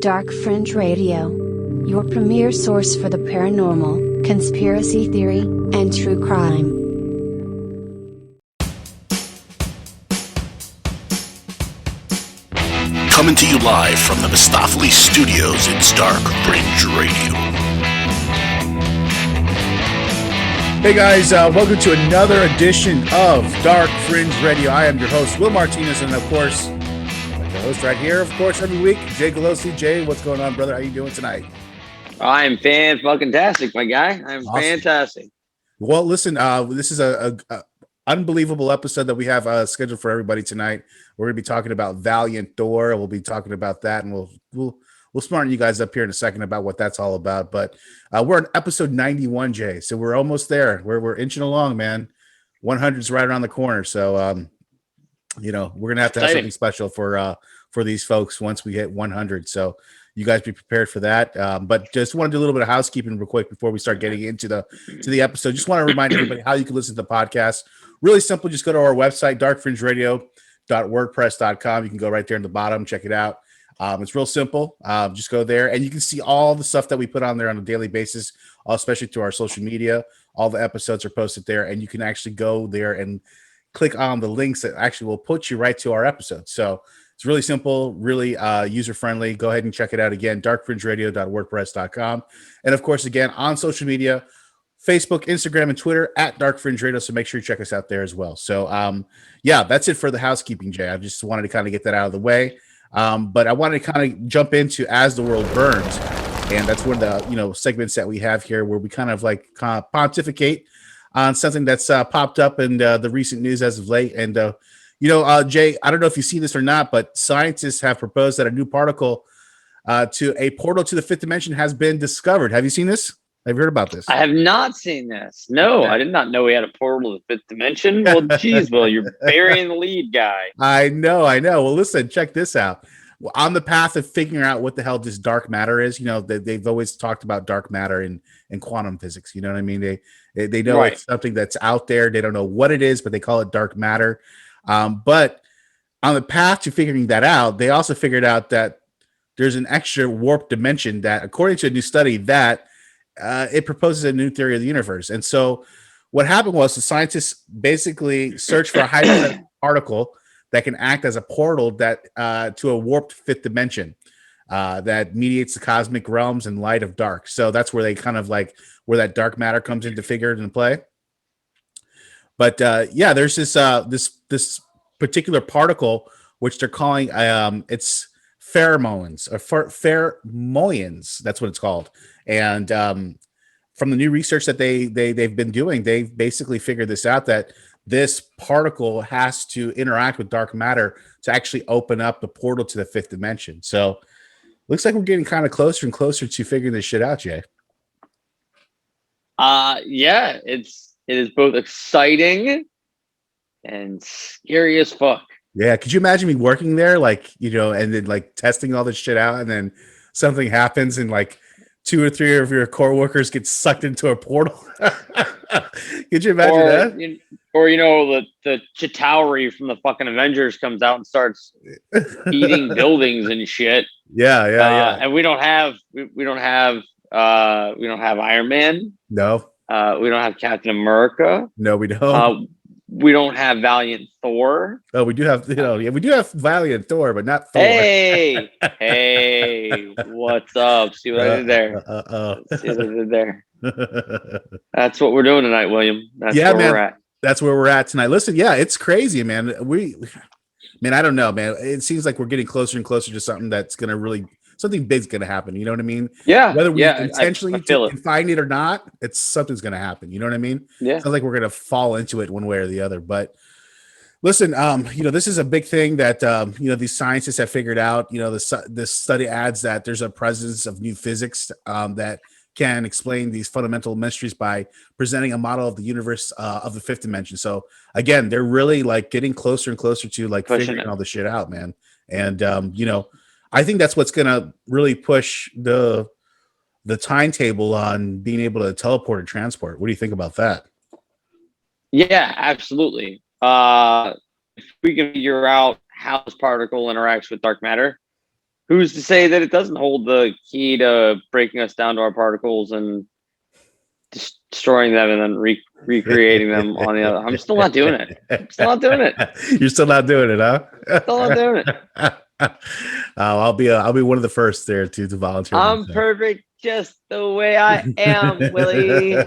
Dark Fringe Radio, your premier source for the paranormal, conspiracy theory, and true crime. Coming to you live from the Mistopheles Studios, it's Dark Fringe Radio. Hey guys, welcome to another edition of Dark Fringe Radio. I am your host, Will Martinez, and of course, the host right here, of course, every week, Jay Galosi. Jay, what's going on, brother? How you doing tonight? I'm fan-fucking-tastic, my guy. I'm awesome. Fantastic. Well, listen, this is a unbelievable episode that we have scheduled for everybody tonight. We're going to be talking about Valiant Thor. We'll be talking about that, and we'll smarten you guys up here in a second about what that's all about. But we're on episode 91, Jay, so we're almost there. We're inching along, man. 100's right around the corner, so we're gonna have to have something special for these folks once we hit 100. So you guys be prepared for that. But just want to do a little bit of housekeeping real quick before we start getting into the episode. Just want to remind everybody how you can listen to the podcast. Really simple. Just go to our website, darkfringeradio.wordpress.com. You can go right there in the bottom, check it out. It's real simple. Just go there and you can see all the stuff that we put on there on a daily basis, especially through our social media. All the episodes are posted there, and you can actually go there and click on the links that actually will put you right to our episodes. So it's really simple, really user-friendly. Go ahead and check it out again, darkfringeradio.wordpress.com. And of course, again, on social media, Facebook, Instagram, and Twitter at Dark Fringe Radio. So make sure you check us out there as well. So that's it for the housekeeping, Jay. I just wanted to kind of get that out of the way. But I wanted to kind of jump into As the World Burns, and that's one of the segments that we have here where we kind of pontificate on something that's popped up in the recent news as of late. And Jay, I don't know if you see this or not, but scientists have proposed that a new particle to a portal to the fifth dimension has been discovered. Have you seen this? Have you heard about this? I have not seen this. No, I did not know we had a portal to the fifth dimension. Well, geez, Will, you're burying the lead, guy. I know. Well, listen, check this out. On the path of figuring out what the hell this dark matter is, they've always talked about dark matter in quantum physics. You know what I mean? They know It's something that's out there. They don't know what it is, but they call it dark matter. But on the path to figuring that out, they also figured out that there's an extra warped dimension that, according to a new study, that it proposes a new theory of the universe. And so what happened was the scientists basically searched for a hypothetical particle that can act as a portal that to a warped fifth dimension that mediates the cosmic realms and light of dark. So that's where they kind of where that dark matter comes into figure and play. But there's this particular particle which they're calling it's pheromones or pheromones. That's what it's called. And from the new research that they've been doing, they've basically figured this out, that this particle has to interact with dark matter to actually open up the portal to the fifth dimension. So looks like we're getting kind of closer and closer to figuring this shit out, Jay. It is both exciting and scary as fuck. Yeah, could you imagine me working there, and then testing all this shit out, and then something happens and 2 or 3 of your coworkers get sucked into a portal? Could you imagine that? The Chitauri from the fucking Avengers comes out and starts eating buildings and shit. Yeah. And we don't have Iron Man. No. We don't have Captain America. No, we don't. We don't have Valiant Thor. Oh, we do have, we do have Valiant Thor, but not Thor. Hey, what's up? See what I did there? See what I did there? That's what we're doing tonight, William. That's where we're at. That's where we're at tonight. Listen, it's crazy, man. I don't know, man. It seems like we're getting closer and closer to something that's going to really, something big's going to happen. You know what I mean? Yeah. Whether we intentionally can find it or not, something's going to happen. You know what I mean? Yeah. Sounds like we're going to fall into it one way or the other. But listen, this is a big thing that, these scientists have figured out. This study adds that there's a presence of new physics that can explain these fundamental mysteries by presenting a model of the universe of the fifth dimension. So again, they're really getting closer and closer to figuring all this shit out, man. And I think that's what's gonna really push the timetable on being able to teleport and transport. What do you think about that? Yeah, absolutely. If we can figure out how this particle interacts with dark matter, Who's to say that it doesn't hold the key to breaking us down to our particles and destroying them and then recreating them on the other? I'm still not doing it. You're still not doing it, huh? Still not doing it. I'll be one of the first there to volunteer. I'm perfect just the way I am, Willie.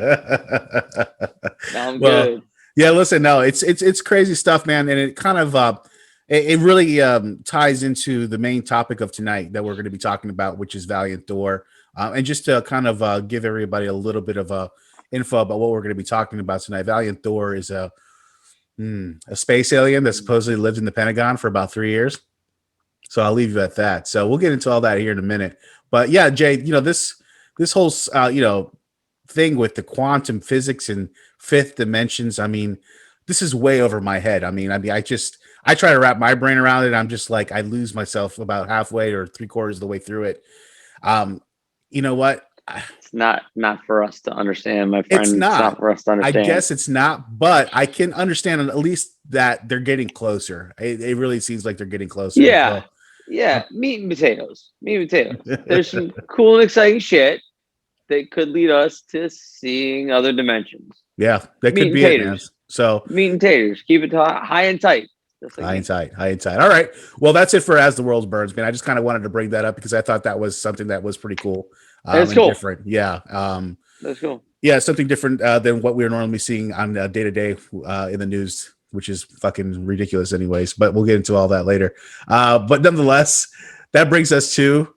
I'm good. Yeah, listen, no, it's crazy stuff, man, and it kind of it really ties into the main topic of tonight that we're going to be talking about, which is Valiant Thor. And just to kind of give everybody a little bit of info about what we're going to be talking about tonight, Valiant Thor is a space alien that supposedly lived in the Pentagon for about 3 years. So I'll leave you at that. So we'll get into all that here in a minute. But yeah, Jay, this whole thing with the quantum physics and fifth dimensions, I mean, this is way over my head. I try to wrap my brain around it. I'm just like, I lose myself about halfway or 3/4 of the way through it. You know what? It's not for us to understand, my friend. It's not for us to understand. I guess it's not, but I can understand at least that they're getting closer. It really seems like they're getting closer. Yeah. Yeah. Meat and potatoes. There's some cool and exciting shit that could lead us to seeing other dimensions. Yeah, that could be it, man. So meat and taters. Keep it high and tight. High and tight. All right. Well, that's it for As the World Burns, man. I just kind of wanted to bring that up because I thought that was something that was pretty cool. That's cool. Different. Yeah. That's cool. Yeah, something different than what we're normally seeing on day to day in the news, which is fucking ridiculous anyways, but we'll get into all that later. But nonetheless, that brings us to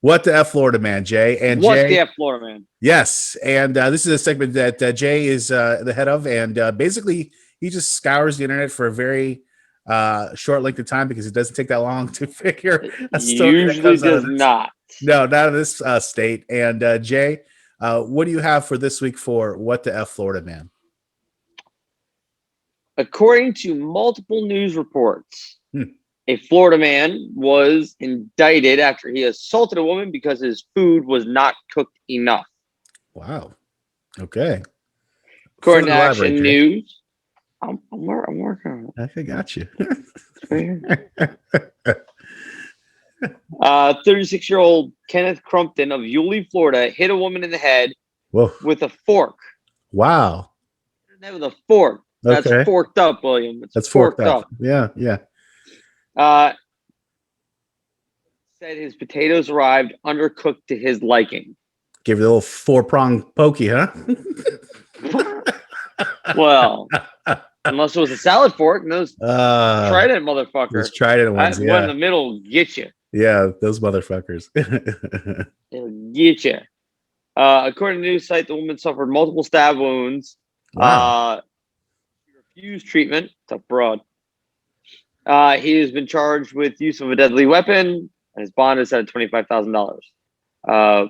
What the F Florida Man, Jay. And What Jay, the F Florida Man? Yes. And this is a segment that Jay is the head of. And basically, he just scours the internet for a very short length of time because it doesn't take that long to figure a story. Usually does not. No, not in this state. And Jay, what do you have for this week for What the F Florida Man? According to multiple news reports, a Florida man was indicted after he assaulted a woman because his food was not cooked enough. Wow. Okay. According to Action News, I'm working on it. I got you. 36-year-old Kenneth Crumpton of Yulee, Florida, hit a woman in the head with a fork. Wow. With a fork. That's forked up, William. That's forked up. Yeah. Said his potatoes arrived undercooked to his liking. Gave it a little 4-prong pokey, huh? Well, unless it was a salad fork, and those Trident motherfuckers. Those Trident ones, one in the middle get you. Yeah, those motherfuckers. They'll get you. According to the news site, the woman suffered multiple stab wounds. Wow. She refused treatment. Tough broad. He has been charged with use of a deadly weapon, and his bond is set at $25,000.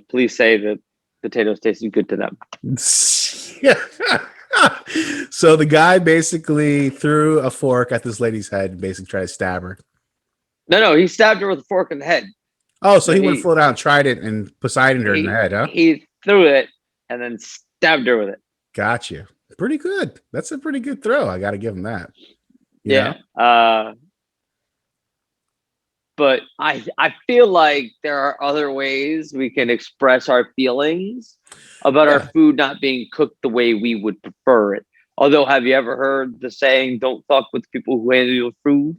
Police say that potatoes tasted good to them. So the guy basically threw a fork at this lady's head and basically tried to stab her. No, he stabbed her with a fork in the head. Oh, so he went full down, tried it, and Poseidoned her in the head, huh? He threw it and then stabbed her with it. Gotcha. Pretty good. That's a pretty good throw. I got to give him that. Yeah. But I feel like there are other ways we can express our feelings about our food not being cooked the way we would prefer it. Although, have you ever heard the saying, don't fuck with people who handle your food?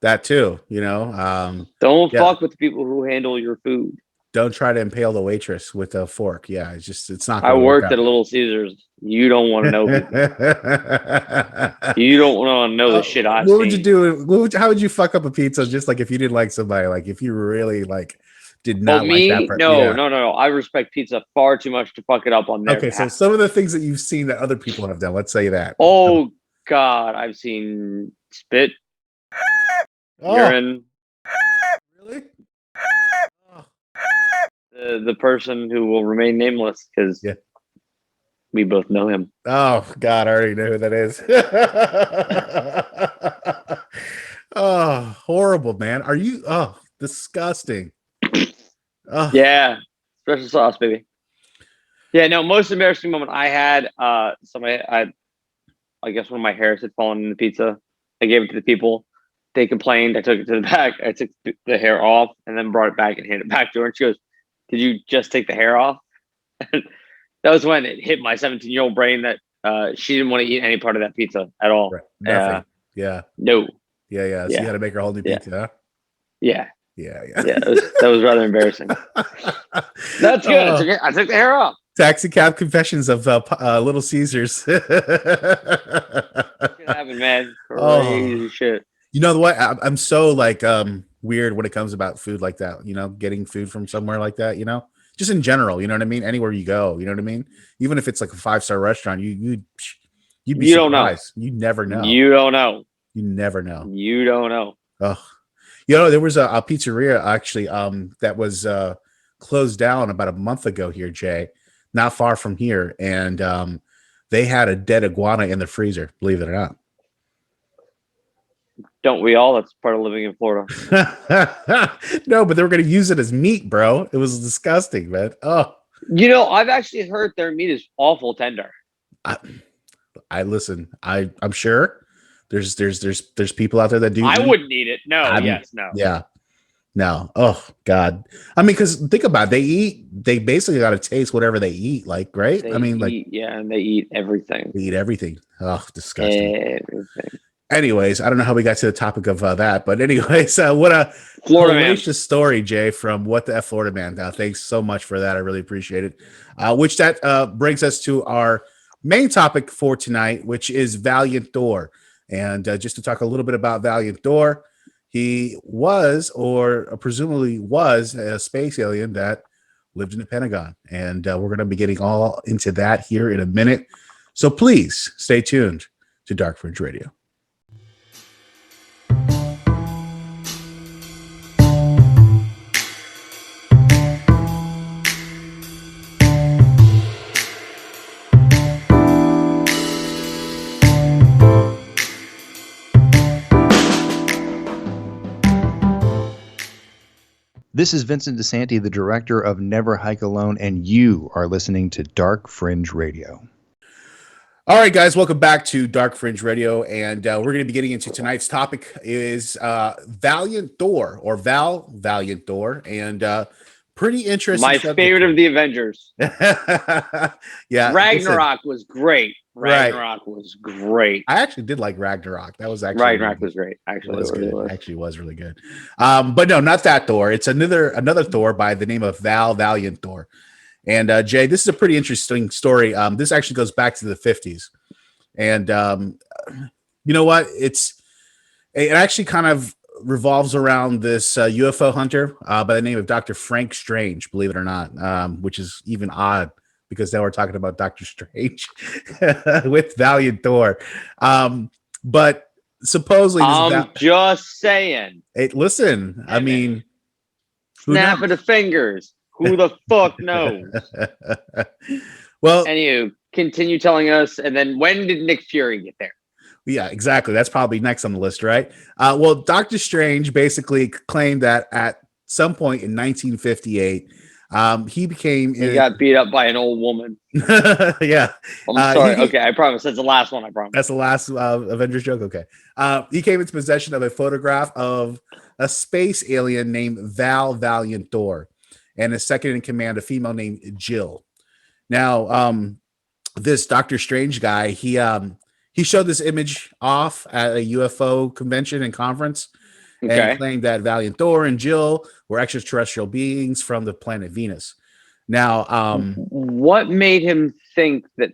That too, Don't fuck with the people who handle your food. Don't try to impale the waitress with a fork. Yeah, it's not. I worked at a Little Caesars. You don't want to know. You don't want to know the shit I've seen. What would you do? How would you fuck up a pizza? Just like if you didn't like somebody, like if you really did not like that person. No. I respect pizza far too much to fuck it up on their behalf. So some of the things that you've seen that other people have done, let's say that. Oh God, I've seen spit, urine. Really? The person who will remain nameless because we both know him. Oh God, I already know who that is. Oh, horrible, man. Are you? Oh, disgusting. Oh. Yeah, special sauce, baby. Yeah, no. Most embarrassing moment I had. I guess one of my hairs had fallen in the pizza. I gave it to the people. they complained. I took it to the back. I took the hair off and then brought it back and handed it back to her. And she goes, "Did you just take the hair off?" That was when it hit my 17-year-old brain that she didn't want to eat any part of that pizza at all. Right. Nothing. Yeah. No. Yeah. So you had to make her a whole new pizza, huh? Yeah. Yeah. That was rather embarrassing. That's good. I took the hair off. Taxi cab confessions of Little Caesars. It happened, man. Crazy shit. You know what? I'm so like weird when it comes about food like that. You know, getting food from somewhere like that. You know, just in general. You know what I mean? Anywhere you go. You know what I mean? Even if it's like a 5-star restaurant, you'd be surprised. Don't know. You never know. You don't know. You never know. You don't know. Oh, you know, there was a pizzeria actually that was closed down about a month ago here, Jay, not far from here, and they had a dead iguana in the freezer. Believe it or not. Don't we all? That's part of living in Florida. No, but they were going to use it as meat, bro. It was disgusting, man. Oh, you know, I've actually heard their meat is awful tender. I listen. I'm sure there's people out there that do. I wouldn't eat it. No. No. Yeah. No. Oh God. I mean, because think about it. They basically got to taste whatever they eat. Like, right? And they eat everything. They eat everything. Oh, disgusting. Everything. Anyways, I don't know how we got to the topic of that, but anyways, what a Florida story, Jay, from What the F Florida Man. Thanks so much for that. I really appreciate it. Which brings us to our main topic for tonight, which is Valiant Thor. And just to talk a little bit about Valiant Thor, he was, or presumably was, a space alien that lived in the Pentagon. And we're going to be getting all into that here in a minute. So please stay tuned to Dark Fringe Radio. This is Vincent DeSanti, the director of Never Hike Alone, and you are listening to Dark Fringe Radio. All right, guys, welcome back to Dark Fringe Radio, and we're going to be getting into tonight's topic is Valiant Thor, or Valiant Thor, and pretty interesting. My favorite of the Avengers. Yeah, Ragnarok was great. Ragnarok was great. I actually did like Ragnarok. That was actually Ragnarok was great. Actually, it was really good. But no, not that Thor. It's another Thor by the name of Valiant Thor. And Jay, this is a pretty interesting story. This actually goes back to the 50s. And you know what? It actually kind of revolves around this UFO hunter by the name of Dr. Frank Strange, believe it or not, which is even odd because now we're talking about Doctor Strange with Valiant Thor. But supposedly, just saying. Hey, listen, I mean, snap of the fingers. Who the fuck knows? Well, anywho, continue telling us. And then when did Nick Fury get there? Yeah, exactly. That's probably next on the list, right? Well, Doctor Strange basically claimed that at some point in 1958, he got beat up by an old woman. Yeah. I'm sorry. Okay, I promise. That's the last one. I promise. That's the last Avengers joke. Okay. He came into possession of a photograph of a space alien named Valiant Thor, and a second in command, a female named Jill. Now, this Doctor Strange guy, he showed this image off at a UFO convention and conference, and claimed that Valiant Thor and Jill were extraterrestrial beings from the planet Venus. Now, what made him think that?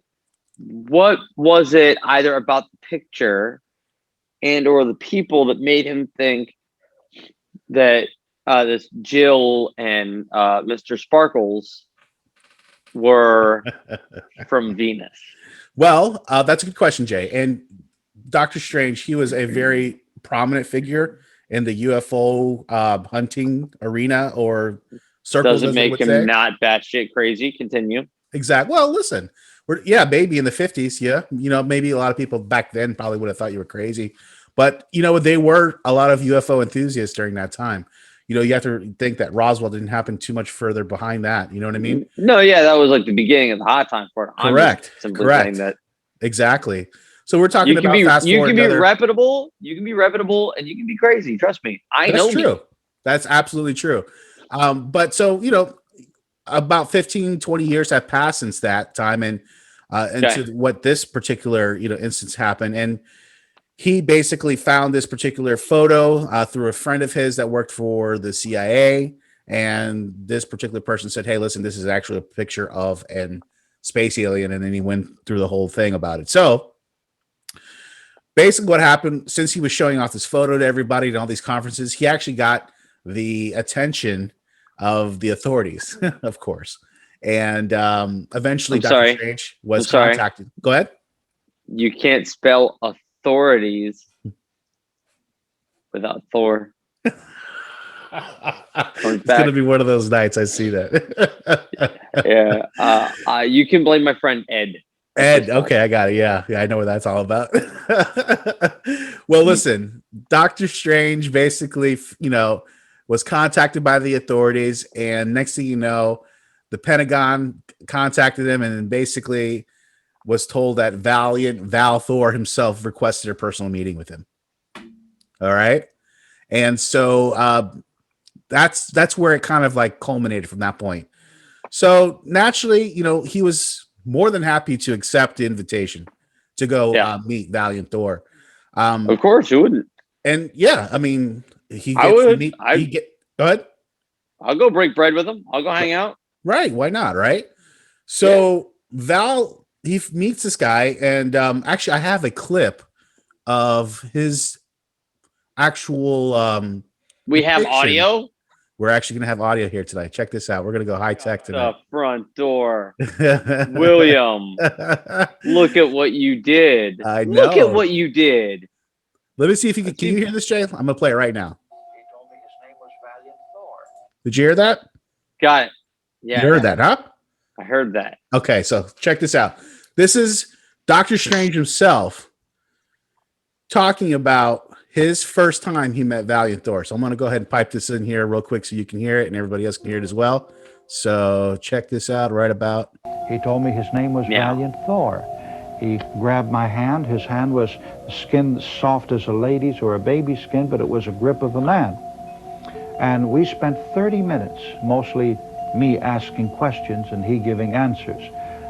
What was it either about the picture and or the people that made him think that this Jill and Mr. Sparkles were from Venus? Well, that's a good question, Jay. And Doctor Strange, he was a very prominent figure in the UFO hunting arena or circle. Doesn't make him not batshit crazy. Continue. Exactly. Well, listen, maybe in the 50s. Yeah. You know, maybe a lot of people back then probably would have thought you were crazy, but you know, they were a lot of UFO enthusiasts during that time. You know, you have to think that Roswell didn't happen too much further behind that. You know what I mean? No, yeah, that was like the beginning of the hot time for it. Correct. Saying that. Exactly. So we're talking about fast you forward. can be reputable, and you can be crazy. Trust me. That's true. That's absolutely true. But so, about 15, 20 years have passed since that time and into what this particular, instance happened. And he basically found this particular photo through a friend of his that worked for the CIA. And this particular person said, hey, listen, this is actually a picture of an space alien. And then he went through the whole thing about it. So basically what happened, since he was showing off this photo to everybody at all these conferences, he actually got the attention of the authorities, of course. And eventually Dr. Strange was contacted. Go ahead. You can't spell authorities without Thor. It's going to be one of those nights. I see that. Yeah. You can blame my friend Ed. Ed. Okay. I got it. Yeah. I know what that's all about. Well, listen, Dr. Strange basically, was contacted by the authorities, and next thing you know, the Pentagon contacted him and basically was told that Val Thor himself requested a personal meeting with him. All right. And so that's where it kind of like culminated from that point. So naturally, he was more than happy to accept the invitation to go meet Valiant Thor. Of course you wouldn't. And yeah, I mean, go ahead. I'll go break bread with him. I'll go hang out. Right. Why not? Right. So Val, he meets this guy, and actually I have a clip of his actual we have audio. We're actually gonna have audio here tonight. Check this out. We're gonna go high tech tonight. The front door. William, look at what you did. I know. Look at what you did. Let me see if you can you hear this, Jay? I'm gonna play it right now. He told me his name was Valiant Thor. Did you hear that? Got it. Yeah. You heard that, huh? I heard that. Okay, so check this out. This is Doctor Strange himself talking about his first time he met Valiant Thor. So I'm going to go ahead and pipe this in here real quick so you can hear it and everybody else can hear it as well. So check this out right about. He told me his name was Valiant Thor. He grabbed my hand. His hand was skin soft as a lady's or a baby's skin, but it was a grip of a man. And we spent 30 minutes, mostly me asking questions and he giving answers.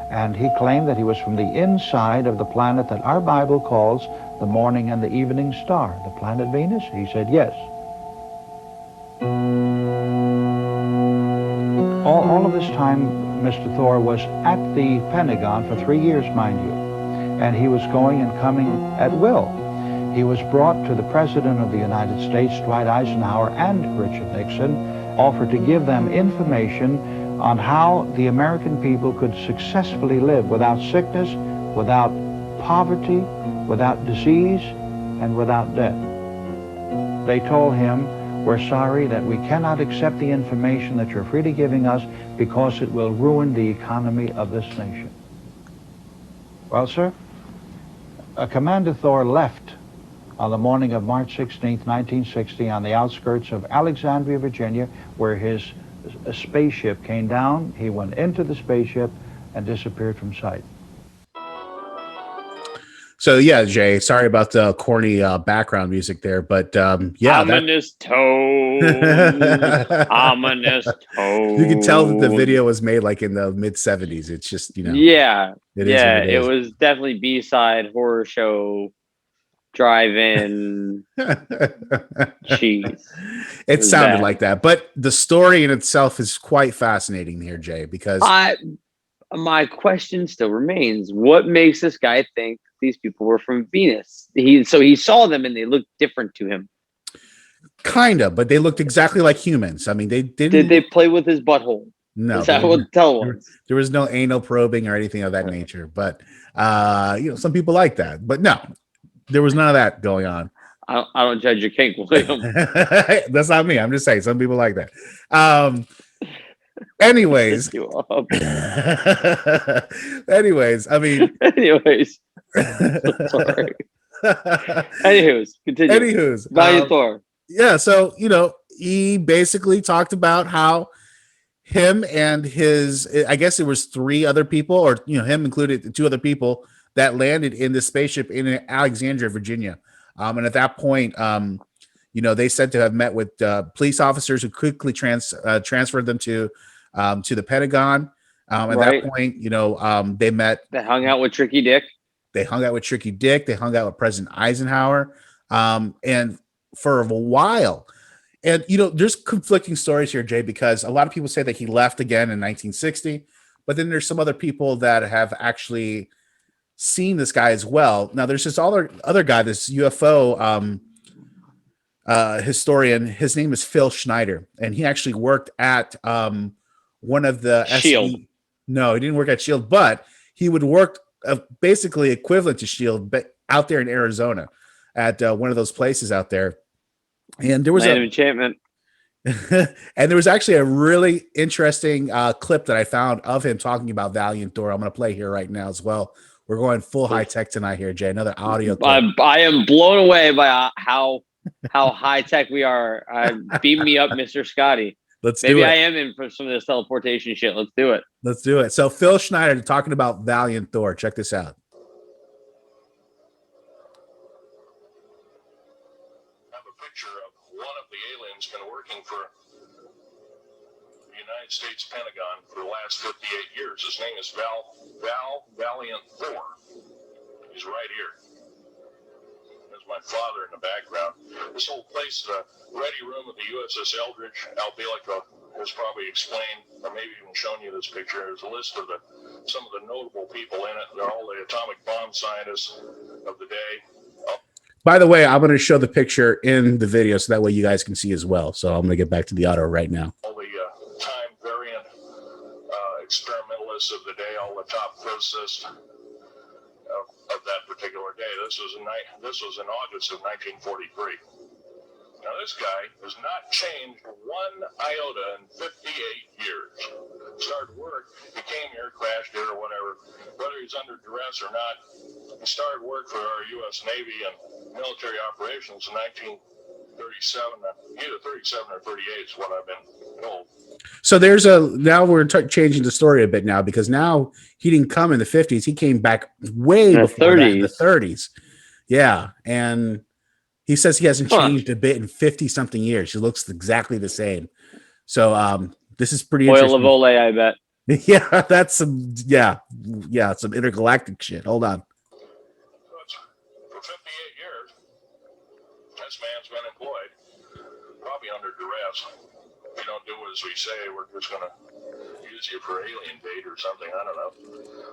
And he claimed that he was from the inside of the planet that our Bible calls the morning and the evening star, the planet Venus. He said yes. All of this time, Mr. Thor was at the Pentagon for 3 years, mind you. And he was going and coming at will. He was brought to the President of the United States, Dwight Eisenhower, and Richard Nixon, offered to give them information on how the American people could successfully live without sickness, without poverty, without disease, and without death. They told him, we're sorry that we cannot accept the information that you're freely giving us because it will ruin the economy of this nation. Well, sir, Commander Thor left on the morning of March 16th, 1960, on the outskirts of Alexandria, Virginia, where his spaceship came down. He went into the spaceship and disappeared from sight. So yeah, Jay, sorry about the corny background music there, but yeah. Ominous tone. Ominous tone. You can tell that the video was made like in the mid-70s. It's just, Yeah. It was definitely B-side horror show drive-in cheese. It sounded like that, but the story in itself is quite fascinating here, Jay, because my question still remains: what makes this guy think these people were from Venus? He saw them and they looked different to him. Kinda, but they looked exactly like humans. I mean, they didn't. Did they play with his butthole? No, is that what tell was? There was no anal probing or anything of that nature. But some people like that. But no, there was none of that going on. I don't judge your kink, William. That's not me. I'm just saying some people like that. Anyways. I mean. Sorry. Continue. Valiant Thor. Yeah, so he basically talked about how him and his, I guess it was 3 other people, or him included 2 other people that landed in the spaceship in Alexandria, Virginia. And at that point, they said to have met with police officers who quickly transferred them to the Pentagon. At that point, they met. They hung out with Tricky Dick. They hung out with Tricky Dick. They hung out with President Eisenhower. And for a while. And, there's conflicting stories here, Jay, because a lot of people say that he left again in 1960. But then there's some other people that have actually seen this guy as well. Now, there's this other guy, this UFO historian. His name is Phil Schneider. And he actually worked at one of the SHIELD. No, he didn't work at SHIELD, but he would work basically equivalent to SHIELD, but out there in Arizona at one of those places out there. And there was Land of Enchantment. And there was actually a really interesting clip that I found of him talking about Valiant Thor. I'm going to play here right now as well. We're going full high tech tonight here, Jay. Another audio clip. I am blown away by how high tech we are. Beam me up, Mr. Scotty. Maybe I am in for some of this teleportation shit. Let's do it. Let's do it. So Phil Schneider talking about Valiant Thor. Check this out. I have a picture of one of the aliens been working for the United States Pentagon for the last 58 years. His name is Valiant Thor. He's right here. There's my father in the background. This whole place is a ready room of the USS Eldridge. Albelica has probably explained, or maybe even shown you this picture. There's a list of some of the notable people in it. They're all the atomic bomb scientists of the day. By the way, I'm going to show the picture in the video so that way you guys can see as well. So I'm going to get back to the auto right now. All the time variant experimentalists of the day, all the top physicists of that particular day. This was in August of 1943. Now this guy has not changed one iota in 58 years. Started work, he came here, crashed here or whatever, whether he's under duress or not. He started work for our U.S. Navy and military operations in 1937, either 37 or 38 is what I've been told. So now we're changing the story a bit now, because now he didn't come in the 50s. He came back way before that, in the 30s. Yeah. And he says he hasn't changed a bit in 50 something years. He looks exactly the same. So this is pretty interesting. Oil of Ole, I bet. Yeah, that's some intergalactic shit. Hold on. For 58 years, this man's been employed, probably under duress. If you don't do as we say, we're just going to use you for alien bait or something. I don't know.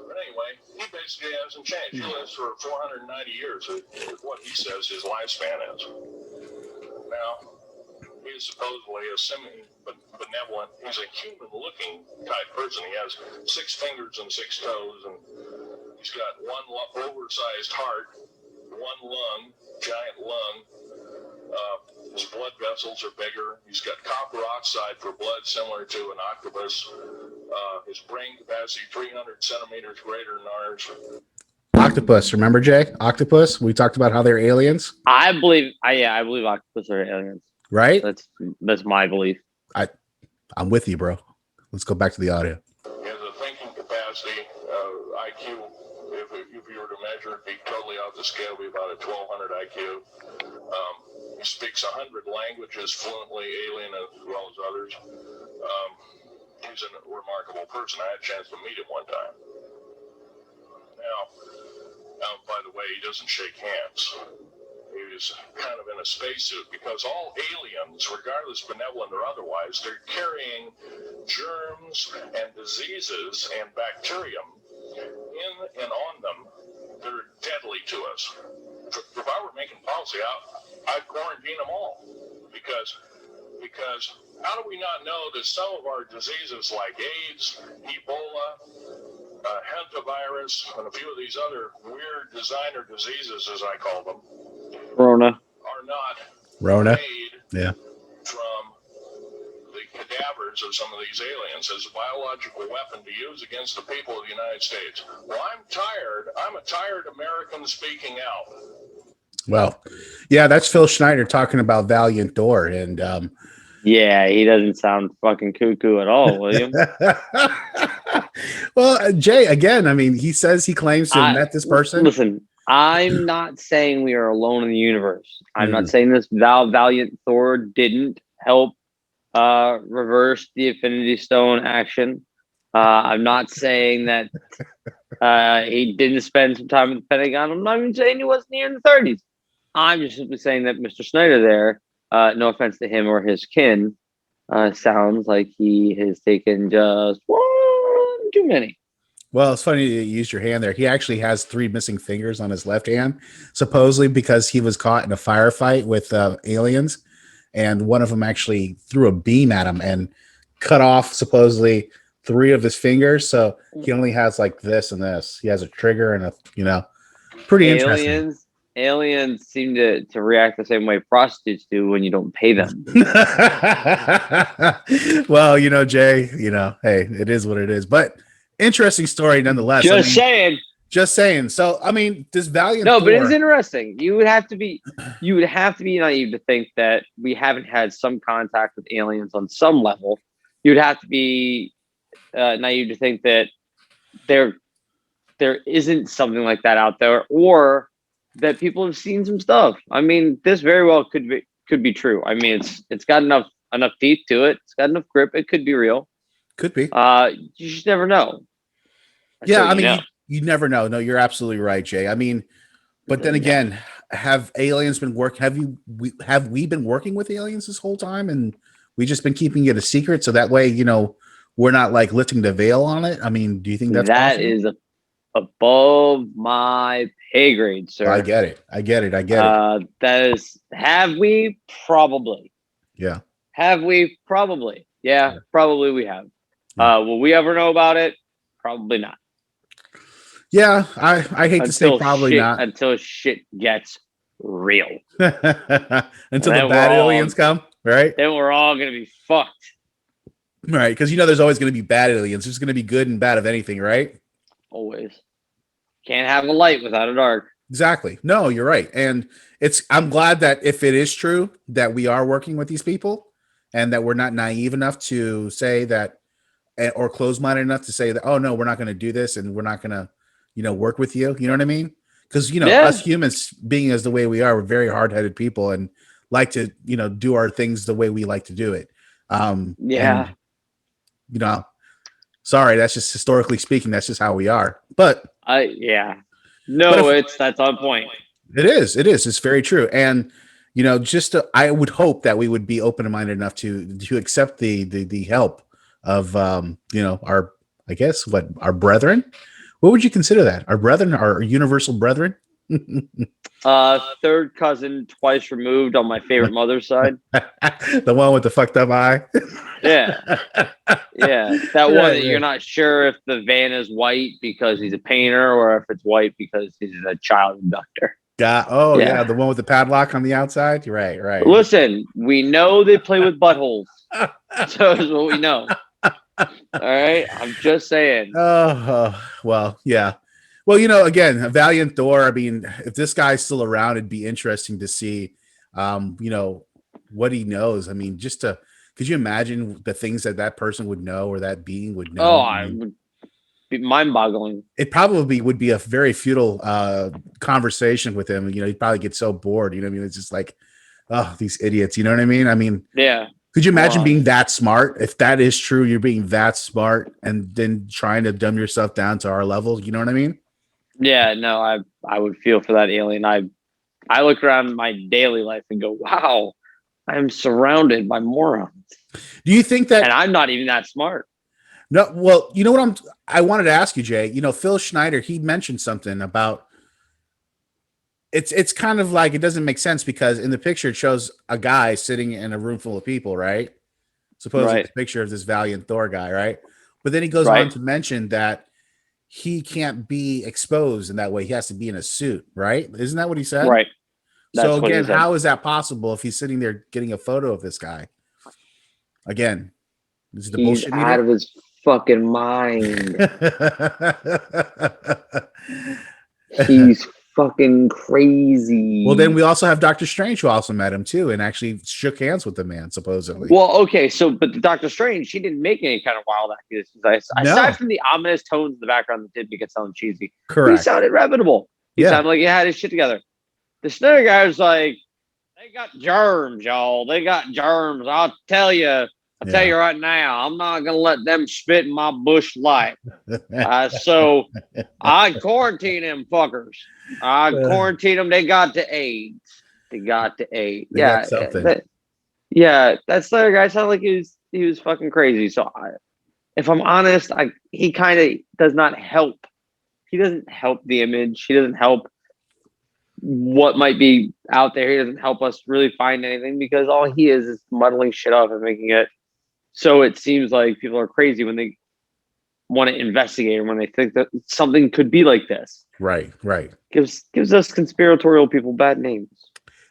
But anyway, he basically hasn't changed. He lives for 490 years, is what he says his lifespan is. Now, he's supposedly a semi-benevolent, he's a human-looking type person. He has 6 fingers and 6 toes, and he's got one oversized heart, one lung, giant lung. His blood vessels are bigger. He's got copper oxide for blood, similar to an octopus. His brain capacity 300 centimeters greater than ours. Octopus, remember, Jay? Octopus. We talked about how they're aliens. I believe octopus are aliens. Right. That's my belief. I'm with you, bro. Let's go back to the audio. He has a thinking capacity, IQ. If you were to measure it, be totally off the scale, be about a 1200 IQ. He speaks 100 languages fluently, alien as well as others. He's a remarkable person. I had a chance to meet him one time. Now, by the way, he doesn't shake hands. He's kind of in a spacesuit, because all aliens, regardless benevolent or otherwise, they're carrying germs and diseases and bacterium in and on them that are deadly to us. If I were making policy, I'd quarantine them all, because how do we not know that some of our diseases like AIDS, Ebola, hantavirus, and a few of these other weird designer diseases, as I call them, Rona, are not Yeah. made from the cadavers of some of these aliens as a biological weapon to use against the people of the United States. Well, I'm a tired American speaking out. Well, yeah, that's Phil Schneider talking about Valiant Thor. And, Yeah, he doesn't sound fucking cuckoo at all, William. Well, Jay, again, I mean, he says he claims to have met this person. Listen, I'm not saying we are alone in the universe. I'm not Mhm. saying this Valiant Thor didn't help reverse the Infinity Stone action. I'm not saying that he didn't spend some time at the Pentagon. I'm not even saying he wasn't here in the 30s. I'm just simply saying that Mr. Snyder there, no offense to him or his kin, sounds like he has taken just one too many. Well, it's funny you used your hand there. He actually has 3 missing fingers on his left hand, supposedly because he was caught in a firefight with aliens, and one of them actually threw a beam at him and cut off supposedly 3 of his fingers. So he only has like this and this. He has a trigger and a, pretty interesting. Aliens seem to react the same way prostitutes do when you don't pay them. Well, Jay, hey, it is what it is. But interesting story nonetheless. Just saying. So, I mean, this Valiant No, Thor, but it's interesting. You would have to be naive to think that we haven't had some contact with aliens on some level. You'd have to be naive to think that there isn't something like that out there, or that people have seen some stuff. I mean, this very well could be true. I mean, it's got enough teeth to it. It's got enough grip. It could be real. Could be. You just never know. Yeah, I mean, you never know. No, you're absolutely right, Jay. I mean, but then again, have aliens been working? Have we been working with aliens this whole time, and we just been keeping it a secret so that way, we're not like lifting the veil on it? I mean, do you think that's possible? Is above my pay grade, sir? I get it. That is, have we? Probably. Yeah. Have we? Probably. Yeah, probably we have. Will we ever know about it? Probably not. Yeah, I hate to say probably not. Until shit gets real. Until the bad aliens come, right? Then we're all going to be fucked. Right, because there's always going to be bad aliens. There's going to be good and bad of anything, right? Always. Can't have a light without a dark. Exactly. No, you're right. And I'm glad that if it is true that we are working with these people and that we're not naive enough to say that, or closed-minded enough to say that, oh no, we're not going to do this and we're not going to, work with you. You know what I mean? Because, us humans being as the way we are, we're very hard-headed people and like to, do our things the way we like to do it. And, sorry, that's just historically speaking, that's just how we are. But that's on point. It is. It's very true. And I would hope that we would be open-minded enough to accept the help of our, I guess, our brethren. What would you consider that? Our brethren, our universal brethren? Third cousin, twice removed on my favorite mother's side. The one with the fucked up eye. Yeah. That one that you're not sure if the van is white because he's a painter or if it's white because he's a child abductor. Yeah, the one with the padlock on the outside. Right. Listen, we know they play with buttholes. So is what we know. All right, I'm just saying. Well, yeah. Well, again, Valiant Thor. I mean, if this guy's still around, it'd be interesting to see, what he knows. I mean, could you imagine the things that person would know or that being would know? I would be mind-boggling. It probably would be a very futile conversation with him. He'd probably get so bored. I mean, it's just like, oh, these idiots. You know what I mean? I mean, yeah. Could you imagine being that smart? If that is true, you're being that smart and then trying to dumb yourself down to our level. You know what I mean? Yeah, no, I would feel for that alien. I look around my daily life and go, wow, I'm surrounded by morons. Do you think that? And I'm not even that smart. No, well, you know what I wanted to ask you, Jay. Phil Schneider, he mentioned something about it's kind of like it doesn't make sense because in the picture it shows a guy sitting in a room full of people, right? Supposedly the picture of this Valiant Thor guy, right? But then he goes on to mention that he can't be exposed in that way. He has to be in a suit, right? Isn't that what he said? Right. So again, how is that possible if he's sitting there getting a photo of this guy? Again, this is the bullshit meter? Out of his fucking mind. He's fucking crazy. Well, then we also have Doctor Strange, who also met him too, and actually shook hands with the man, supposedly. Well, okay, so but the Doctor Strange, she didn't make any kind of wild accusations. Aside from the ominous tones in the background that did make it sound cheesy. Correct. He sounded reputable. He sounded like he had his shit together. The Snyder guy was like, they got germs, y'all. They got germs. I'll tell you right now, I'm not gonna let them spit in my bush light. So I quarantine them fuckers. I quarantine them. They got the AIDS. Yeah, that Slayer guy sounded like he was fucking crazy. So if I'm honest, he kind of does not help. He doesn't help the image. He doesn't help what might be out there. He doesn't help us really find anything, because all he is muddling shit up and making it so it seems like people are crazy when they want to investigate, and when they think that something could be like this. Right. Gives us conspiratorial people bad names.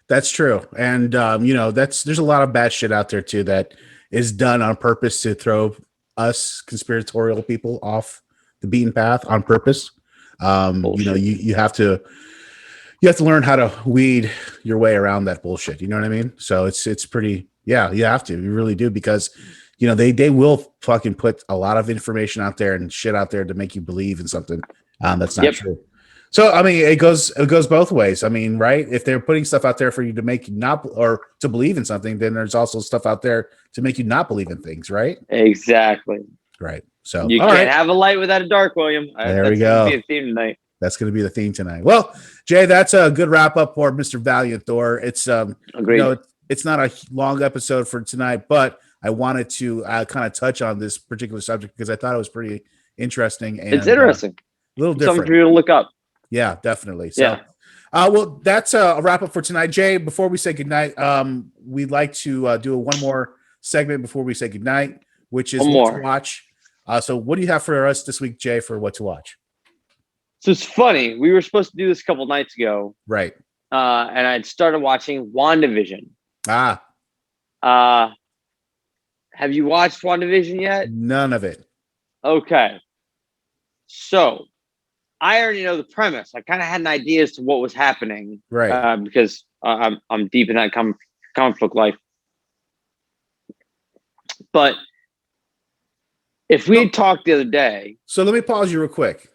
That's true. And there's a lot of bad shit out there too that is done on purpose to throw us conspiratorial people off the beaten path on purpose. You have to learn how to weed your way around that bullshit. You know what I mean? So it's pretty, you have to, you really do, because they will fucking put a lot of information out there and shit out there to make you believe in something that's not true. So, I mean, it goes both ways. I mean, right? If they're putting stuff out there for you to make you not, or to believe in something, then there's also stuff out there to make you not believe in things, right? Exactly. Right. So you can't have a light without a dark, William. There we go. That's going to be a theme tonight. That's going to be the theme tonight. Well, Jay, that's a good wrap up for Mr. Valiant Thor. It's agreed. It's not a long episode for tonight, but I wanted to kind of touch on this particular subject because I thought it was pretty interesting. And it's interesting. A little different. Something for you to look up. Yeah, definitely. So, well, that's a wrap up for tonight. Jay, before we say goodnight, we'd like to do one more segment before we say goodnight, which is what to watch. So what do you have for us this week, Jay, for what to watch? So it's funny. We were supposed to do this a couple nights ago. Right. And I'd started watching Wanda Vision. Have you watched Wanda Vision yet? None of it. Okay. So I already know the premise. I kind of had an idea as to what was happening. Right. Because I'm deep in that comic book life. But if we had talked the other day. So let me pause you real quick.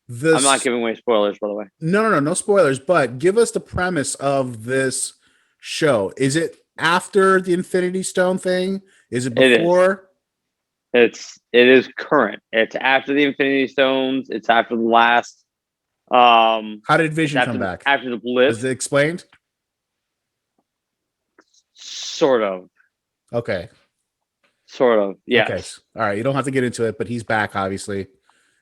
I'm not giving away spoilers, by the way. No spoilers. But give us the premise of this show. Is it after the Infinity Stone thing? Is it before? It is current. It's after the Infinity Stones. It's after the last. How did Vision come back? After the blip. Is it explained? Sort of. Okay. Sort of. Yes. Okay. All right. You don't have to get into it, but he's back, obviously.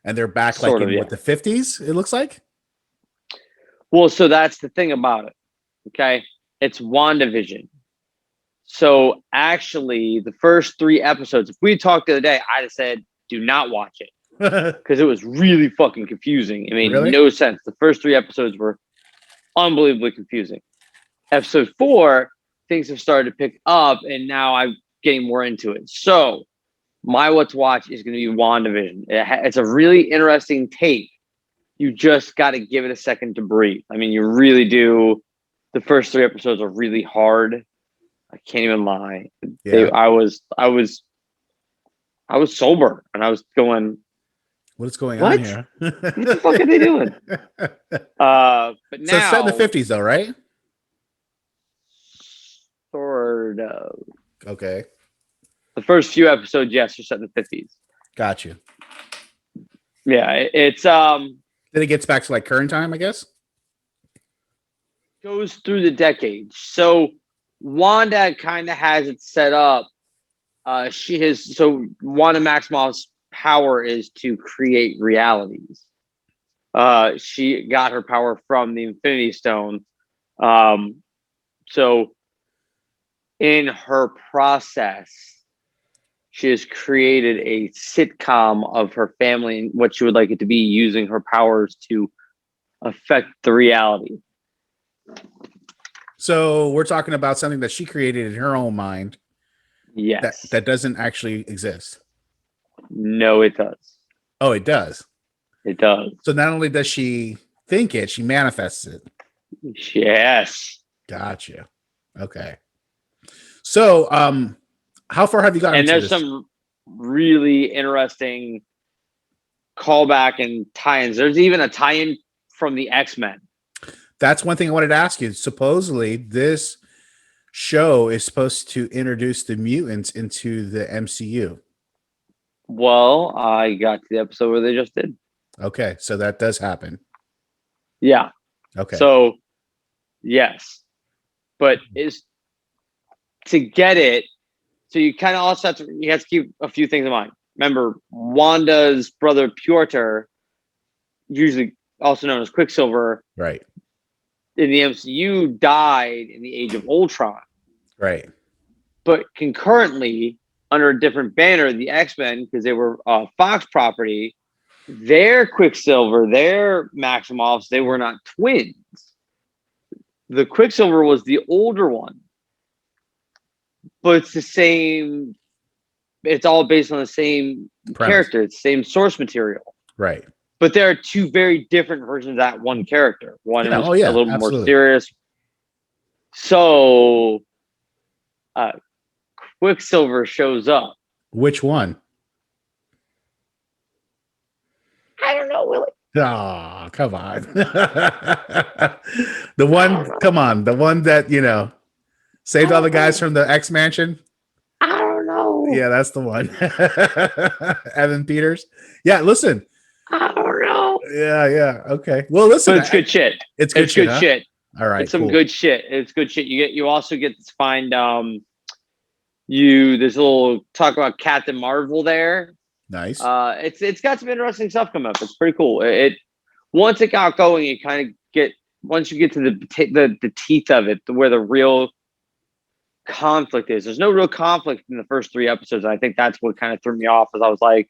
And they're back sort like of, in what, the 50s, it looks like? Well, so that's the thing about it. Okay. It's WandaVision. So actually, the first 3 episodes, if we talked the other day, I'd have said, do not watch it. Because it was really fucking confusing. It made no sense. The first 3 episodes were unbelievably confusing. Episode 4, things have started to pick up, and now I'm getting more into it. So my what to watch is going to be WandaVision. It's a really interesting take. You just got to give it a second to breathe. I mean, you really do. The first 3 episodes are really hard. I can't even lie. Yeah. I was sober, and I was going, what is going on here? What the fuck are they doing? But now, so it's set in the 50s, though, right? Sort of. Okay. The first few episodes, yes, are set in the 50s. Got you. Yeah, it's Then it gets back to like current time, I guess. Goes through the decades. So Wanda kind of has it set up. Wanda Maximoff's power is to create realities. She got her power from the Infinity Stone. So in her process, she has created a sitcom of her family and what she would like it to be, using her powers to affect the reality. So we're talking about something that she created in her own mind. Yes. That doesn't actually exist. No, it does. Oh, it does. It does. So not only does she think it, she manifests it. Yes. Gotcha. Okay. So, how far have you gotten? And there's some really interesting callback and tie-ins. There's even a tie-in from the X-Men. That's one thing I wanted to ask you. Supposedly, this show is supposed to introduce the mutants into the MCU. Well, I got to the episode where they just did. Okay, so that does happen. Yeah. Okay. So, yes. But is to get it, so you kind of also have to keep a few things in mind. Remember, Wanda's brother Piotr, usually also known as Quicksilver, right, in the MCU died in the Age of Ultron. Right. But concurrently, under a different banner, the X-Men, because they were Fox property, their Quicksilver, their Maximoffs, they were not twins. The Quicksilver was the older one. But it's the same, it's all based on the same character, it's the same source material. Right. But there are two very different versions of that one character. One is a little more serious. So Quicksilver shows up. Which one? I don't know, Willie. Oh, come on. The one that, saved all the guys from the X Mansion. I don't know. Yeah, that's the one. Evan Peters. Yeah, listen. I don't know. Yeah. Okay. Well, listen. But it's good shit. It's good shit. Shit. All right. It's some good shit. It's good shit. You also get to find there's a little talk about Captain Marvel there. Nice. It's got some interesting stuff coming up. It's pretty cool. Once it got going, you kind of once you get to the teeth of it, where the real conflict is. There's no real conflict in the first 3 episodes. And I think that's what kind of threw me off, as I was like,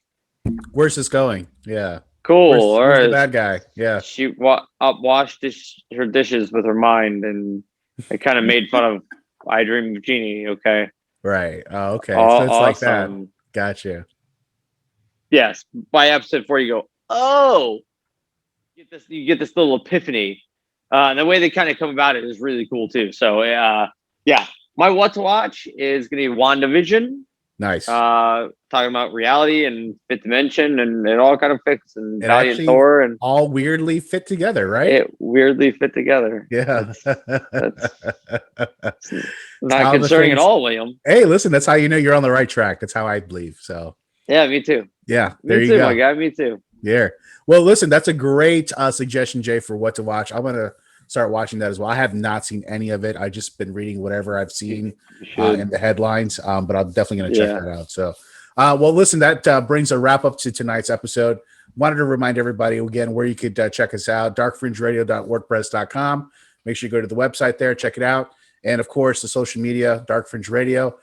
where's this going? Yeah. Cool. Where's the bad guy? Yeah. She washed her dishes with her mind, and it kind of made fun of I Dream of Jeannie. Okay. Right. Oh, okay. So it's like that. Gotcha. Yes. By episode 4, you go, oh, you get this little epiphany. And the way they kind of come about it is really cool too. So yeah. My what to watch is going to be Wanda Vision. Nice. Talking about reality and fifth dimension, and it all kind of fits, and Valiant Thor, and all weirdly fit together, right? It weirdly fit together. Yeah. That's not concerning at all, William. Hey, listen, that's how you know you're on the right track. That's how I believe. So yeah, me too. Yeah, there you go, my guy. Me too. Yeah. Well, listen, that's a great suggestion, Jay, for what to watch. I'm gonna start watching that as well. I have not seen any of it. I've just been reading whatever I've seen in the headlines, but I'm definitely going to check that out. So, well, listen, that brings a wrap up to tonight's episode. Wanted to remind everybody again where you could check us out, darkfringeradio.wordpress.com. Make sure you go to the website there, check it out. And of course, the social media, Dark Fringe Radio,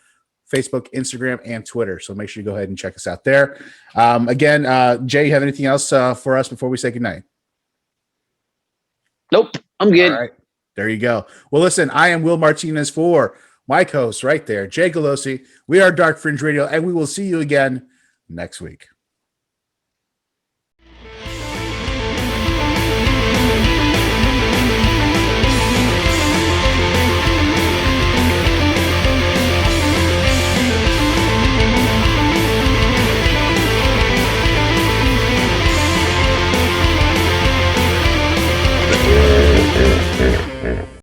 Facebook, Instagram, and Twitter. So make sure you go ahead and check us out there. Again, Jay, you have anything else for us before we say goodnight? Nope, I'm good. All right, there you go. Well, listen, I am Will Martinez for my co-host right there, Jay Galosi. We are Dark Fringe Radio, and we will see you again next week.